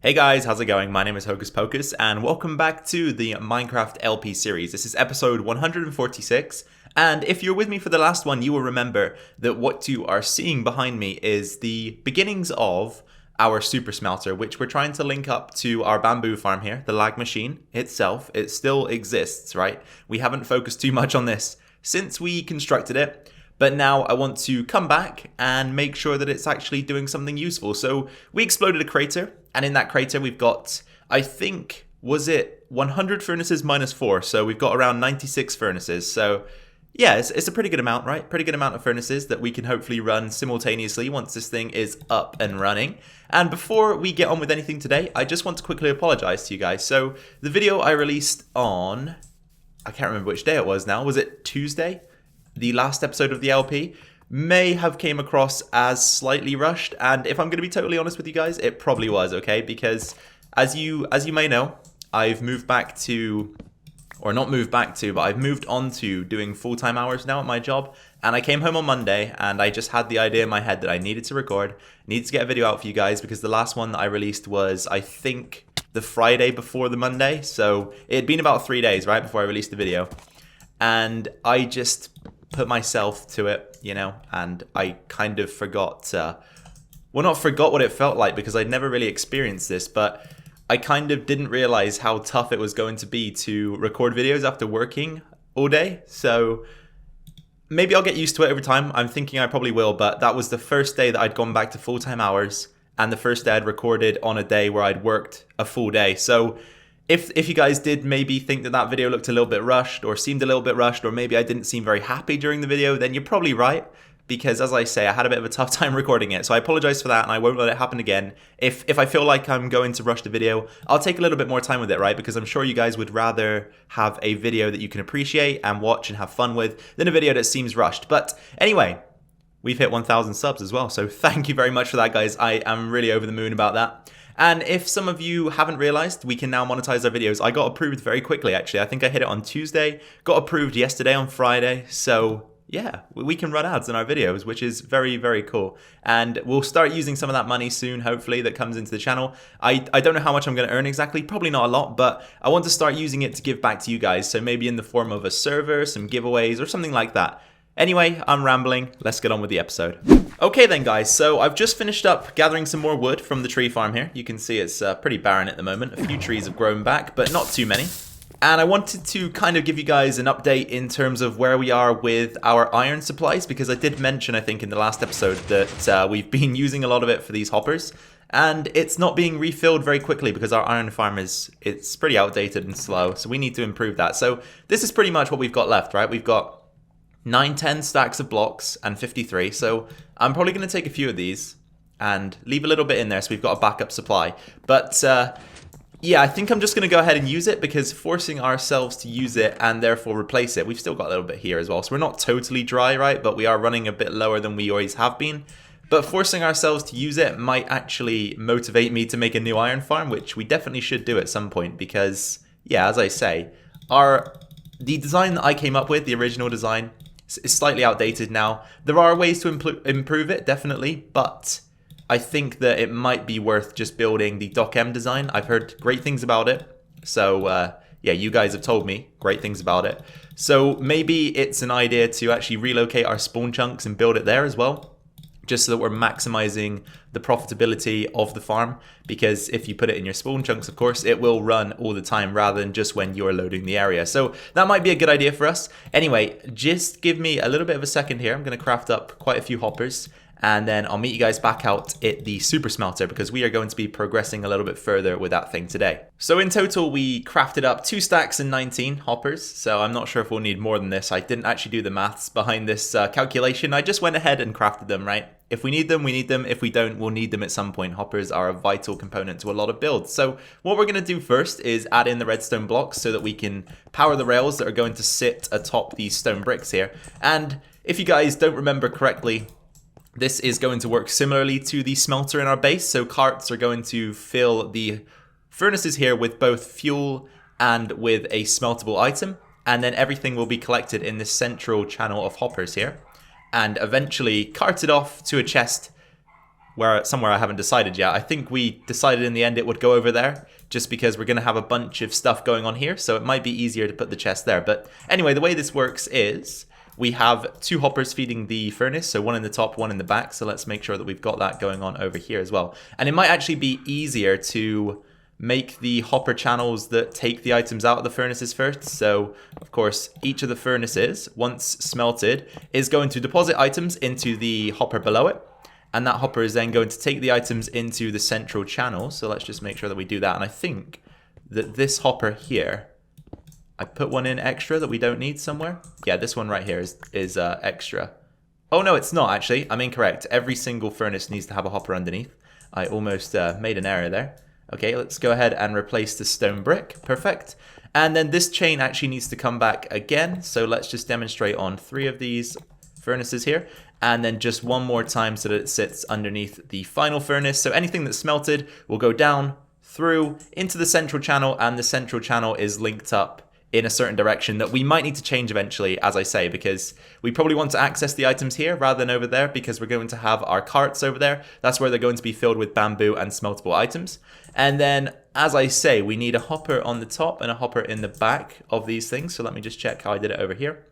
Hey guys, how's it going? My name is Hocus Pocus, and welcome back to the Minecraft LP series. This is episode 146, and if you're with me for the last one, you will remember that what you are seeing behind me is the beginnings of our super smelter, which we're trying to link up to our bamboo farm here, the lag machine itself. It still exists, right? We haven't focused too much on this since we constructed it. But now I want to come back and make sure that it's actually doing something useful. So we exploded a crater, and in that crater we've got, I think, was it 100 furnaces minus 4? So we've got around 96 furnaces. So yeah, it's a pretty good amount, right? Pretty good amount of furnaces that we can hopefully run simultaneously once this thing is up and running. And before we get on with anything today, I just want to quickly apologize to you guys. So the video I released on, I can't remember which day it was now. Was it Tuesday? The last episode of the LP may have came across as slightly rushed, and if I'm going to be totally honest with you guys, it probably was, okay? Because as you may know, I've moved back to, or not moved back to, but I've moved on to doing full-time hours now at my job, and I came home on Monday, and I just had the idea in my head that I needed to record, needed to get a video out for you guys, because the last one that I released was, I think, the Friday before the Monday, so it had been about 3 days, right, before I released the video, and I just put myself to it, you know, and I kind of forgot, well, not forgot what it felt like because I'd never really experienced this, but I kind of didn't realize how tough it was going to be to record videos after working all day. So maybe I'll get used to it over time. I'm thinking I probably will, but that was the first day that I'd gone back to full-time hours and the first day I'd recorded on a day where I'd worked a full day. So if you guys did maybe think that video looked a little bit rushed or seemed a little bit rushed, or maybe I didn't seem very happy during the video, then you're probably right, because as I say, I had a bit of a tough time recording it. So I apologize for that, and I won't let it happen again. If I feel like I'm going to rush the video, I'll take a little bit more time with it, right? Because I'm sure you guys would rather have a video that you can appreciate and watch and have fun with than a video that seems rushed. But anyway, we've hit 1,000 subs as well, so thank you very much for that, guys. I am really over the moon about that. And if some of you haven't realized, we can now monetize our videos. I got approved very quickly, actually. I think I hit it on Tuesday, got approved yesterday on Friday. So yeah, we can run ads in our videos, which is very, very cool. And we'll start using some of that money soon, hopefully, that comes into the channel. I don't know how much I'm going to earn exactly, probably not a lot, but I want to start using it to give back to you guys. So maybe in the form of a server, some giveaways, or something like that. Anyway, I'm rambling. Let's get on with the episode. Okay then, guys, so I've just finished up gathering some more wood from the tree farm here. You can see it's pretty barren at the moment. A few trees have grown back, but not too many. And I wanted to kind of give you guys an update in terms of where we are with our iron supplies, because I did mention, I think, in the last episode that we've been using a lot of it for these hoppers. And it's not being refilled very quickly because our iron farm it's pretty outdated and slow, so we need to improve that. So this is pretty much what we've got left, right? We've got 10 stacks of blocks and 53, so I'm probably going to take a few of these and leave a little bit in there so we've got a backup supply. But yeah, I think I'm just going to go ahead and use it, because forcing ourselves to use it and therefore replace it, we've still got a little bit here as well, so we're not totally dry, right, but we are running a bit lower than we always have been. But forcing ourselves to use it might actually motivate me to make a new iron farm, which we definitely should do at some point, because yeah, as I say, the design that I came up with, the original design, is slightly outdated now. There are ways to improve it, definitely, but I think that it might be worth just building the Doc M design. I've heard great things about it, so yeah, you guys have told me great things about it. So maybe it's an idea to actually relocate our spawn chunks and build it there as well, just so that we're maximizing the profitability of the farm, because if you put it in your spawn chunks, of course, it will run all the time rather than just when you're loading the area. So that might be a good idea for us. Anyway, just give me a little bit of a second here. I'm going to craft up quite a few hoppers, and then I'll meet you guys back out at the super smelter, because we are going to be progressing a little bit further with that thing today. So in total, we crafted up 2 stacks and 19 hoppers, so I'm not sure if we'll need more than this. I didn't actually do the maths behind this calculation. I just went ahead and crafted them, right? If we need them, we need them. If we don't, we'll need them at some point. Hoppers are a vital component to a lot of builds. So what we're going to do first is add in the redstone blocks so that we can power the rails that are going to sit atop these stone bricks here. And if you guys don't remember correctly, this is going to work similarly to the smelter in our base. So carts are going to fill the furnaces here with both fuel and with a smeltable item. And then everything will be collected in this central channel of hoppers here, and eventually carted off to a chest somewhere I haven't decided yet. I think we decided in the end it would go over there, just because we're going to have a bunch of stuff going on here, so it might be easier to put the chest there. But anyway, the way this works is we have 2 hoppers feeding the furnace, so one in the top, one in the back. So let's make sure that we've got that going on over here as well. And it might actually be easier to make the hopper channels that take the items out of the furnaces first. So of course, each of the furnaces, once smelted, is going to deposit items into the hopper below it. And that hopper is then going to take the items into the central channel. So let's just make sure that we do that. And I think that this hopper here, I put one in extra that we don't need somewhere. Yeah, this one right here is extra. Oh no, it's not actually. I'm incorrect. Every single furnace needs to have a hopper underneath. I almost made an error there. Okay, let's go ahead and replace the stone brick. Perfect. And then this chain actually needs to come back again. So let's just demonstrate on 3 of these furnaces here. And then just one more time so that it sits underneath the final furnace. So anything that's smelted will go down, through, into the central channel. And the central channel is linked up in a certain direction that we might need to change eventually, as I say, because we probably want to access the items here rather than over there, because we're going to have our carts over there. That's where they're going to be filled with bamboo and smeltable items. And then, as I say, we need a hopper on the top and a hopper in the back of these things. So let me just check how I did it over here.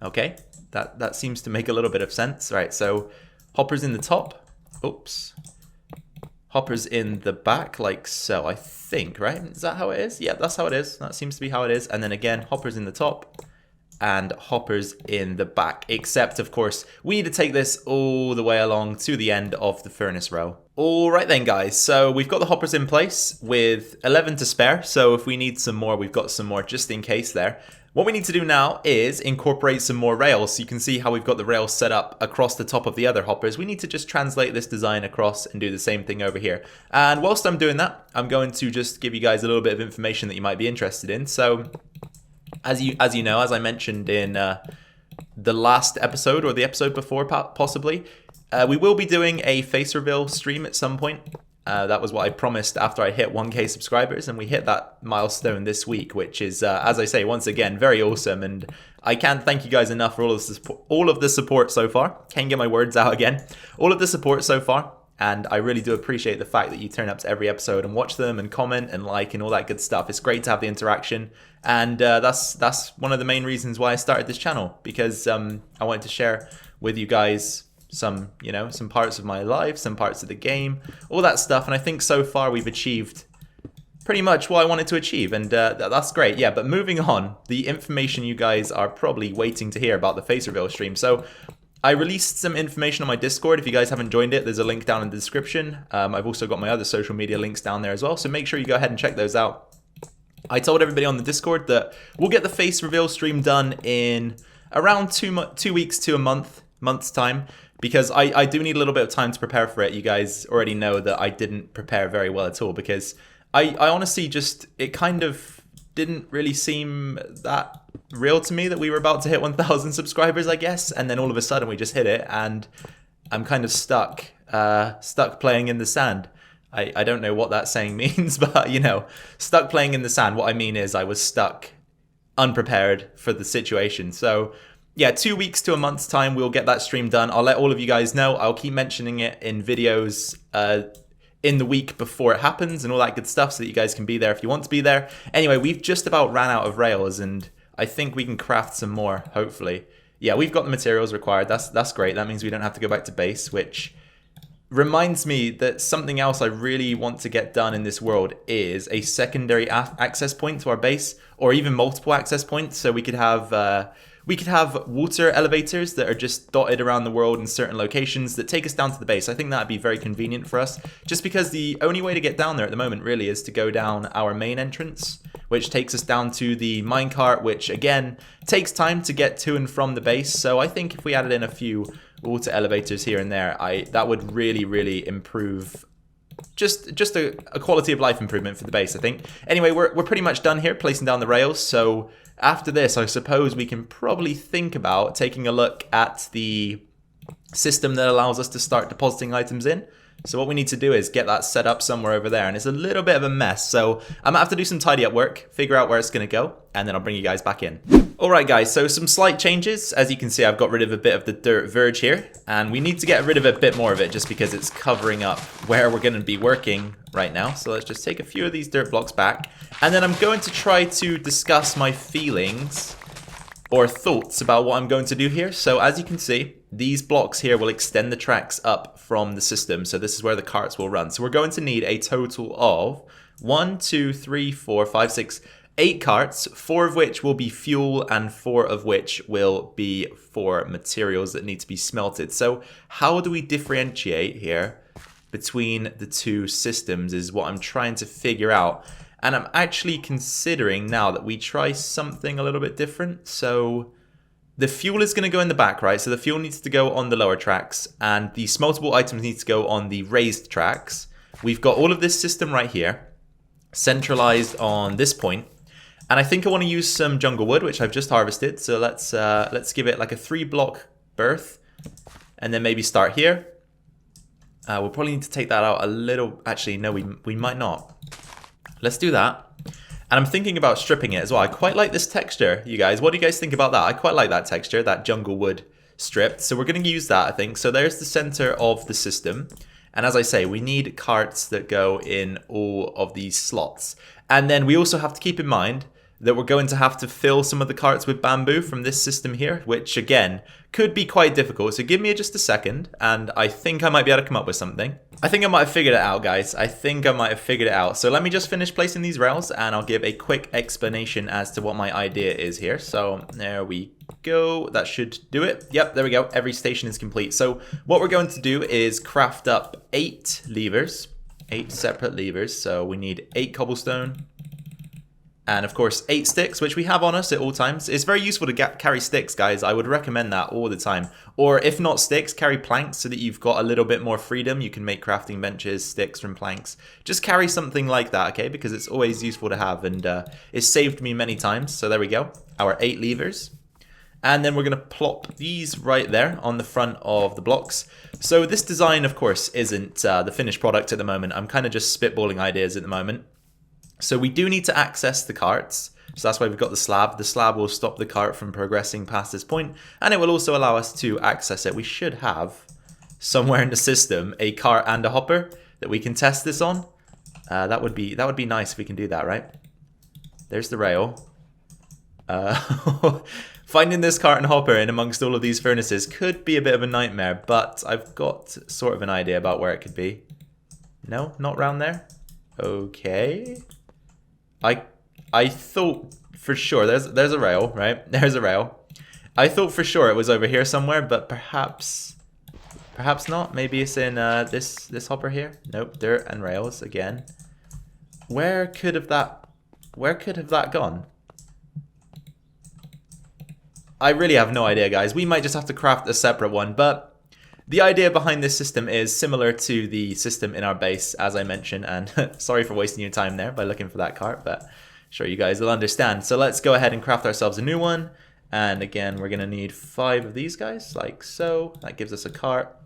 Okay, that seems to make a little bit of sense. Right, so hoppers in the top. Oops. Hoppers in the back, like so, I think, right? Is that how it is? Yeah, that's how it is. That seems to be how it is. And then again, hoppers in the top and hoppers in the back. Except, of course, we need to take this all the way along to the end of the furnace row. All right then, guys. So we've got the hoppers in place with 11 to spare. So if we need some more, we've got some more just in case there. What we need to do now is incorporate some more rails. So you can see how we've got the rails set up across the top of the other hoppers. We need to just translate this design across and do the same thing over here. And whilst I'm doing that, I'm going to just give you guys a little bit of information that you might be interested in. So as you know, as I mentioned in the last episode or the episode before possibly, we will be doing a face reveal stream at some point. That was what I promised after I hit 1K subscribers, and we hit that milestone this week, which is, as I say, once again, very awesome. And I can't thank you guys enough for all of the support so far. Can't get my words out again. All of the support so far. And I really do appreciate the fact that you turn up to every episode and watch them and comment and like and all that good stuff. It's great to have the interaction. And that's one of the main reasons why I started this channel, because I wanted to share with you guys some parts of my life, some parts of the game, all that stuff. And I think so far we've achieved pretty much what I wanted to achieve, and that's great. Yeah, but moving on, the information you guys are probably waiting to hear about the face reveal stream. So I released some information on my Discord. If you guys haven't joined it, there's a link down in the description. I've also got my other social media links down there as well, so make sure you go ahead and check those out. I told everybody on the Discord that we'll get the face reveal stream done in around 2 weeks to a month's time, because I do need a little bit of time to prepare for it. You guys already know that I didn't prepare very well at all, because I honestly just, it kind of didn't really seem that real to me that we were about to hit 1,000 subscribers, I guess. And then all of a sudden we just hit it, and I'm kind of stuck playing in the sand. I don't know what that saying means, but stuck playing in the sand. What I mean is I was stuck unprepared for the situation. So yeah, 2 weeks to a month's time, we'll get that stream done. I'll let all of you guys know. I'll keep mentioning it in videos in the week before it happens and all that good stuff, so that you guys can be there if you want to be there. Anyway, we've just about ran out of rails, and I think we can craft some more, hopefully. Yeah, we've got the materials required. That's great. That means we don't have to go back to base, which reminds me that something else I really want to get done in this world is a secondary access point to our base, or even multiple access points, so we could have water elevators that are just dotted around the world in certain locations that take us down to the base. I think that'd be very convenient for us, just because the only way to get down there at the moment really is to go down our main entrance, which takes us down to the minecart, which again takes time to get to and from the base. So I think if we added in a few water elevators here and there, that would really improve just a quality of life improvement for the base, I think. Anyway, we're pretty much done here placing down the rails. So after this, I suppose we can probably think about taking a look at the system that allows us to start depositing items in. So what we need to do is get that set up somewhere over there, and it's a little bit of a mess. So I might have to do some tidy up work, figure out where it's going to go, and then I'll bring you guys back in. Alright guys, so some slight changes. As you can see, I've got rid of a bit of the dirt verge here, and we need to get rid of a bit more of it just because it's covering up where we're going to be working right now. So let's just take a few of these dirt blocks back, and then I'm going to try to discuss my feelings or thoughts about what I'm going to do here. So as you can see, these blocks here will extend the tracks up from the system. So this is where the carts will run. So we're going to need a total of 1, 2, 3, 4, 5, 6, 8 carts, 4 of which will be fuel and 4 of which will be for materials that need to be smelted. So how do we differentiate here between the two systems is what I'm trying to figure out. And I'm actually considering now that we try something a little bit different. So the fuel is going to go in the back, right? So the fuel needs to go on the lower tracks, and the smeltable items need to go on the raised tracks. We've got all of this system right here, centralized on this point. And I think I want to use some jungle wood, which I've just harvested. So let's give it like a 3-block berth, and then maybe start here. We'll probably need to take that out a little. Actually, no, we might not. Let's do that. And I'm thinking about stripping it as well. I quite like this texture, you guys. What do you guys think about that? I quite like that texture, that jungle wood stripped. So we're going to use that, I think. So there's the center of the system. And as I say, we need carts that go in all of these slots. And then we also have to keep in mind that we're going to have to fill some of the carts with bamboo from this system here, which again could be quite difficult. So give me just a second, and I think I might be able to come up with something. I think I might have figured it out, guys. I think I might have figured it out. So let me just finish placing these rails, and I'll give a quick explanation as to what my idea is here. So there we go. That should do it. Yep, there we go. Every station is complete. So what we're going to do is craft up 8 levers, 8 separate levers. So we need 8 cobblestone, and of course 8 sticks, which we have on us at all times. It's very useful to carry sticks, guys. I would recommend that all the time. Or if not sticks, carry planks so that you've got a little bit more freedom. You can make crafting benches, sticks from planks. Just carry something like that, okay? Because it's always useful to have, and it's saved me many times. So there we go, our 8 levers. And then we're going to plop these right there on the front of the blocks. So this design, of course, isn't the finished product at the moment. I'm kind of just spitballing ideas at the moment. So we do need to access the carts. So that's why we've got the slab. The slab will stop the cart from progressing past this point, and it will also allow us to access it. We should have somewhere in the system a cart and a hopper that we can test this on. That would be nice if we can do that, right? There's the rail. Finding this cart and hopper in amongst all of these furnaces could be a bit of a nightmare, but I've got sort of an idea about where it could be. No, not round there. Okay. I thought for sure there's a rail, right? There's a rail. I thought for sure it was over here somewhere, but perhaps not. Maybe it's in this hopper here. Nope, dirt and rails again. Where could have that gone? I really have no idea, guys. We might just have to craft a separate one, but the idea behind this system is similar to the system in our base, as I mentioned, and sorry for wasting your time there by looking for that cart, but I'm sure you guys will understand. So let's go ahead and craft ourselves a new one, and again, we're going to need 5 of these guys, like so. That gives us a cart.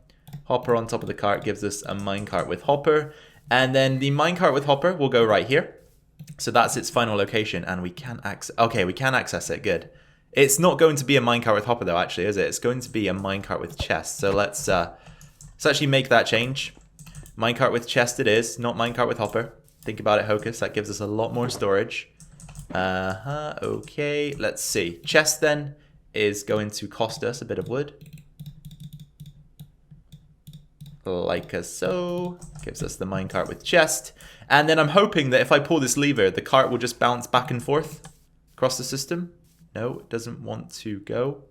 Hopper on top of the cart gives us a minecart with hopper, and then the minecart with hopper will go right here. So that's its final location, and we can access. Okay, we can access it. Good. It's not going to be a minecart with hopper though, actually, is it? It's going to be a minecart with chest. So let's actually make that change. Minecart with chest it is, not minecart with hopper. Think about it, Hocus. That gives us a lot more storage. Okay, let's see. Chest then is going to cost us a bit of wood. Like so. Gives us the minecart with chest. And then I'm hoping that if I pull this lever, the cart will just bounce back and forth across the system. No, it doesn't want to go.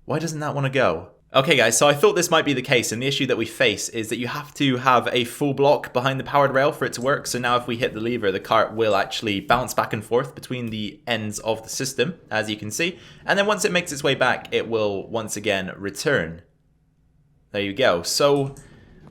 Why doesn't that want to go? Okay guys, so I thought this might be the case, and the issue that we face is that you have to have a full block behind the powered rail for it to work. So now if we hit the lever, the cart will actually bounce back and forth between the ends of the system, as you can see. And then once it makes its way back, it will once again return. There you go. So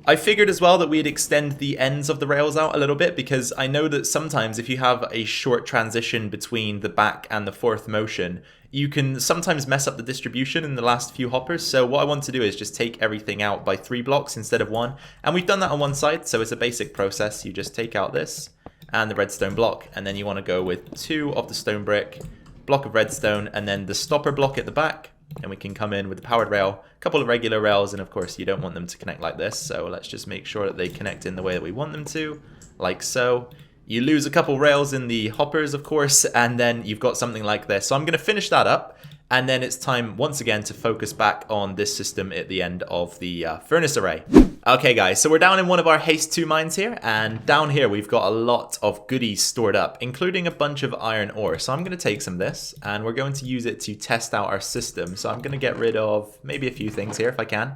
I figured as well that we'd extend the ends of the rails out a little bit, because I know that sometimes if you have a short transition between the back and the fourth motion, you can sometimes mess up the distribution in the last few hoppers. So what I want to do is just take everything out by 3 blocks instead of 1. And we've done that on one side, so it's a basic process. You just take out this and the redstone block, and then you want to go with 2 of the stone brick, block of redstone, and then the stopper block at the back. And we can come in with the powered rail, a couple of regular rails, and of course you don't want them to connect like this, so let's just make sure that they connect in the way that we want them to, like so. You lose a couple rails in the hoppers, of course, and then you've got something like this. So I'm going to finish that up, and then it's time once again to focus back on this system at the end of the furnace array. Okay guys, so we're down in one of our haste 2 mines here, and down here we've got a lot of goodies stored up, including a bunch of iron ore. So I'm going to take some of this, and we're going to use it to test out our system. So I'm going to get rid of maybe a few things here if I can.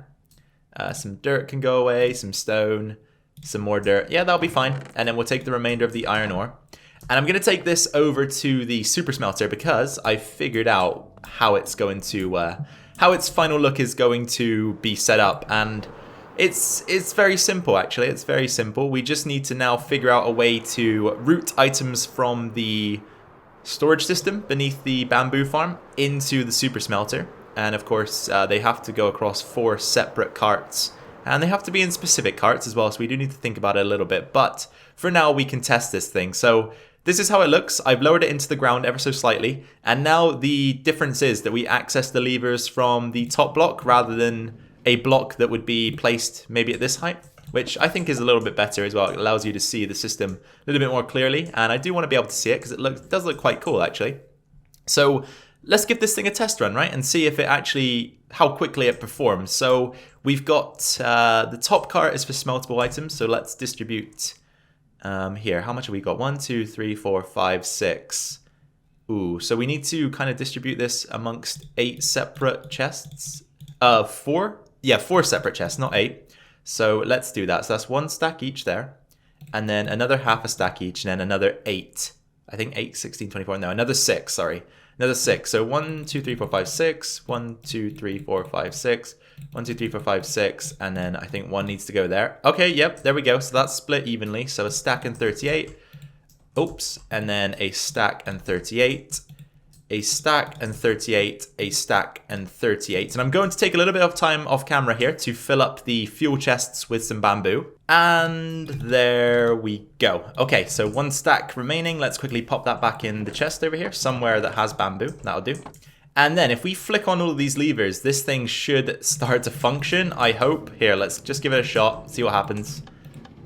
Some dirt can go away, some stone, some more dirt. Yeah, that'll be fine. And then we'll take the remainder of the iron ore. And I'm going to take this over to the super smelter because I figured out how it's going to, how its final look is going to be set up. And it's very simple, actually. It's very simple. We just need to now figure out a way to route items from the storage system beneath the bamboo farm into the super smelter. And of course, they have to go across 4 separate carts. And they have to be in specific carts as well, so we do need to think about it a little bit. But for now, we can test this thing. So this is how it looks. I've lowered it into the ground ever so slightly. And now the difference is that we access the levers from the top block rather than a block that would be placed maybe at this height, which I think is a little bit better as well. It allows you to see the system a little bit more clearly. And I do want to be able to see it because it does look quite cool, actually. So let's give this thing a test run, right? And see if it actually, how quickly it performs. So we've got the top cart is for smeltable items. So let's distribute here. How much have we got? 1, 2, 3, 4, 5, 6. Ooh, so we need to kind of distribute this amongst 8 separate chests. 4? Yeah, 4 separate chests, not 8. So let's do that. So that's 1 stack each there. And then another half a stack each, and then another 8. I think 8, 16, 24. No, another 6, sorry. Another 6. So 1, 2, 3, 4, 5, 6. 1, 2, 3, 4, 5, 6. 1, 2, 3, 4, 5, 6. And then I think 1 needs to go there. Okay, yep, there we go. So that's split evenly. So a stack and 38. Oops. And then a stack and 38. A stack and 38, a stack and 38. And I'm going to take a little bit of time off camera here to fill up the fuel chests with some bamboo. And there we go. Okay, so 1 stack remaining. Let's quickly pop that back in the chest over here, somewhere that has bamboo. That'll do. And then if we flick on all of these levers, this thing should start to function, I hope. Here, let's just give it a shot, see what happens.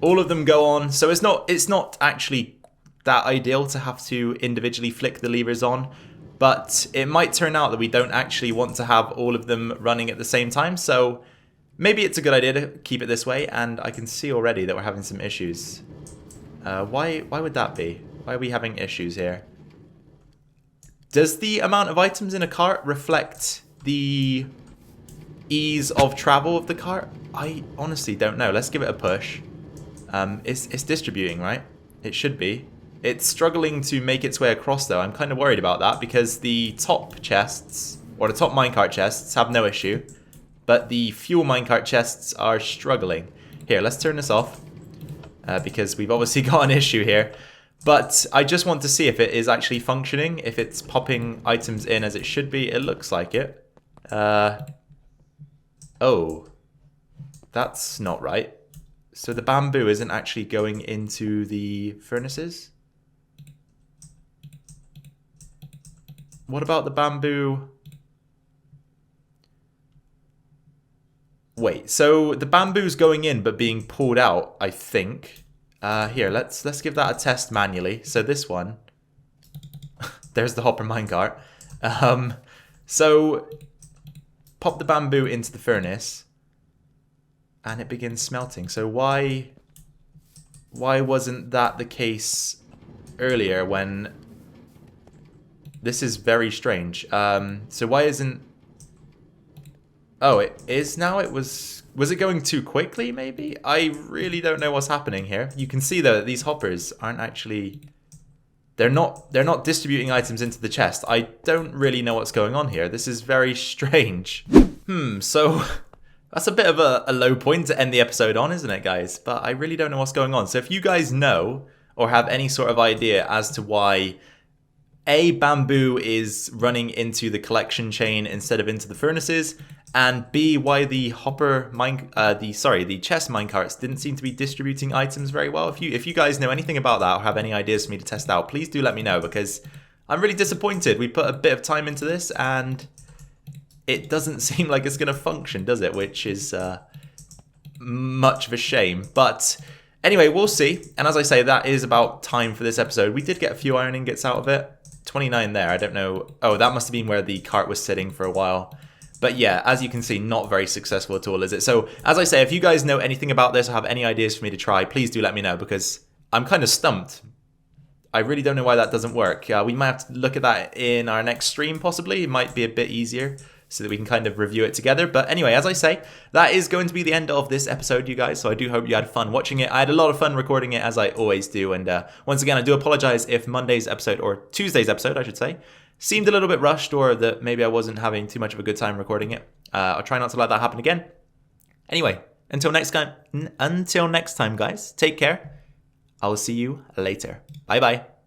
All of them go on. So it's not actually that ideal to have to individually flick the levers on. But it might turn out that we don't actually want to have all of them running at the same time. So maybe it's a good idea to keep it this way. And I can see already that we're having some issues. Why would that be? Why are we having issues here? Does the amount of items in a cart reflect the ease of travel of the cart? I honestly don't know. Let's give it a push. It's distributing, right? It should be. It's struggling to make its way across, though. I'm kind of worried about that because the top chests, or the top minecart chests, have no issue. But the fuel minecart chests are struggling. Here, let's turn this off because we've obviously got an issue here. But I just want to see if it is actually functioning, if it's popping items in as it should be. It looks like it. Oh, that's not right. So the bamboo isn't actually going into the furnaces? What about the bamboo? Wait, so the bamboo's going in but being pulled out, I think. Here, let's give that a test manually. So this one, there's the hopper minecart. So pop the bamboo into the furnace and it begins smelting. So why wasn't that the case earlier when... This is very strange. So why isn't... Oh, it is now? It was it going too quickly, maybe? I really don't know what's happening here. You can see, though, that these hoppers aren't actually... They're not distributing items into the chest. I don't really know what's going on here. This is very strange. So... That's a bit of a low point to end the episode on, isn't it, guys? But I really don't know what's going on. So if you guys know or have any sort of idea as to why A, bamboo is running into the collection chain instead of into the furnaces, and B, why the the chest minecarts didn't seem to be distributing items very well. If you guys know anything about that or have any ideas for me to test out, please do let me know, because I'm really disappointed. We put a bit of time into this and it doesn't seem like it's going to function, does it? Which is much of a shame. But anyway, we'll see. And as I say, that is about time for this episode. We did get a few iron ingots out of it. 29 there, I don't know. Oh, that must have been where the cart was sitting for a while. But yeah, as you can see, not very successful at all, is it? So, as I say, if you guys know anything about this or have any ideas for me to try, please do let me know, because I'm kind of stumped. I really don't know why that doesn't work. We might have to look at that in our next stream, possibly. It might be a bit easier, so that we can kind of review it together. But anyway, as I say, that is going to be the end of this episode, you guys. So I do hope you had fun watching it. I had a lot of fun recording it, as I always do. And once again, I do apologize if Monday's episode, or Tuesday's episode, I should say, seemed a little bit rushed, or that maybe I wasn't having too much of a good time recording it. I'll try not to let that happen again. Anyway, until next time, guys, take care. I will see you later. Bye-bye.